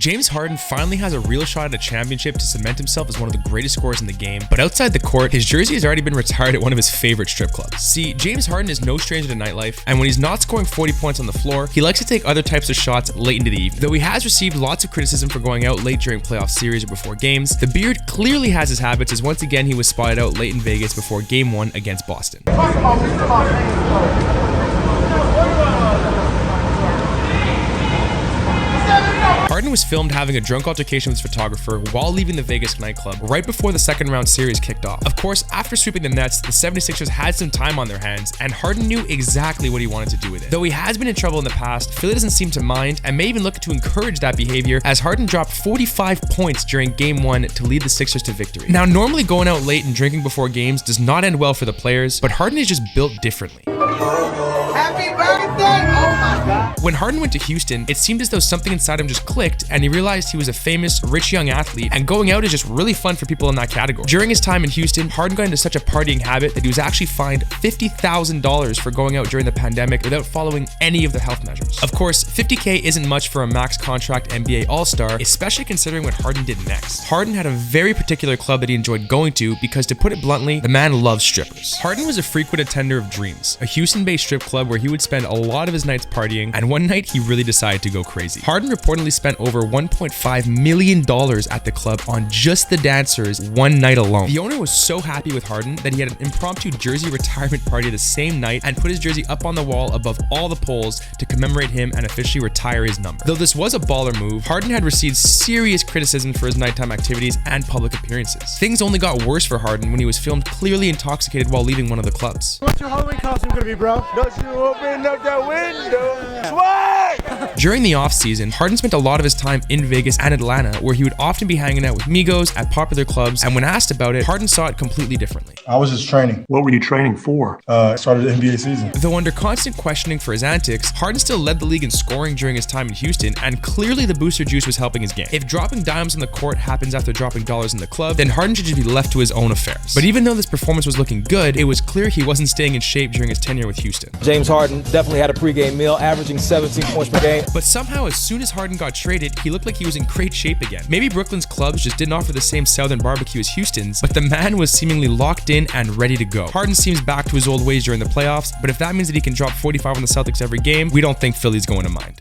James Harden finally has a real shot at a championship to cement himself as one of the greatest scorers in the game, but outside the court, his jersey has already been retired at one of his favorite strip clubs. See, James Harden is no stranger to nightlife, and when he's not scoring 40 points on the floor, he likes to take other types of shots late into the evening. Though he has received lots of criticism for going out late during playoff series or before games, the beard clearly has his habits, as once again he was spotted out late in Vegas before Game 1 against Boston. Harden was filmed having a drunk altercation with his photographer while leaving the Vegas nightclub right before the second round series kicked off. Of course, after sweeping the Nets, the 76ers had some time on their hands, and Harden knew exactly what he wanted to do with it. Though he has been in trouble in the past, Philly doesn't seem to mind and may even look to encourage that behavior, as Harden dropped 45 points during Game 1 to lead the Sixers to victory. Now, normally going out late and drinking before games does not end well for the players, but Harden is just built differently. Happy birthday! Oh my God. When Harden went to Houston, it seemed as though something inside him just clicked, and he realized he was a famous, rich young athlete, and going out is just really fun for people in that category. During his time in Houston, Harden got into such a partying habit that he was actually fined $50,000 for going out during the pandemic without following any of the health measures. Of course, $50K isn't much for a max contract NBA All-Star, especially considering what Harden did next. Harden had a very particular club that he enjoyed going to because, to put it bluntly, the man loves strippers. Harden was a frequent attender of Dreams, a Houston-based strip club where he would spend a lot of his nights partying, and one night he really decided to go crazy. Harden reportedly spent over $1.5 million at the club on just the dancers one night alone. The owner was so happy with Harden that he had an impromptu jersey retirement party the same night and put his jersey up on the wall above all the poles to commemorate him and officially retire his number. Though this was a baller move, Harden had received serious criticism for his nighttime activities and public appearances. Things only got worse for Harden when he was filmed clearly intoxicated while leaving one of the clubs. What's your Halloween costume gonna be, bro? Don't you open up that window? Swag! During the off-season, Harden spent a lot of his time in Vegas and Atlanta, where he would often be hanging out with Migos at popular clubs, and when asked about it, Harden saw it completely differently. I was just training. What were you training for? Started the NBA season. Though under constant questioning for his antics, Harden still led the league in scoring during his time in Houston, and clearly the booster juice was helping his game. If dropping dimes on the court happens after dropping dollars in the club, then Harden should just be left to his own affairs. But even though this performance was looking good, it was clear he wasn't staying in shape during his tenure with Houston. James Harden definitely had a pregame meal, averaging 17 points per game. But somehow, as soon as Harden got traded, he looked like he was in great shape again. Maybe Brooklyn's clubs just didn't offer the same southern barbecue as Houston's, but the man was seemingly locked in and ready to go. Harden seems back to his old ways during the playoffs, but if that means that he can drop 45 on the Celtics every game, we don't think Philly's going to mind.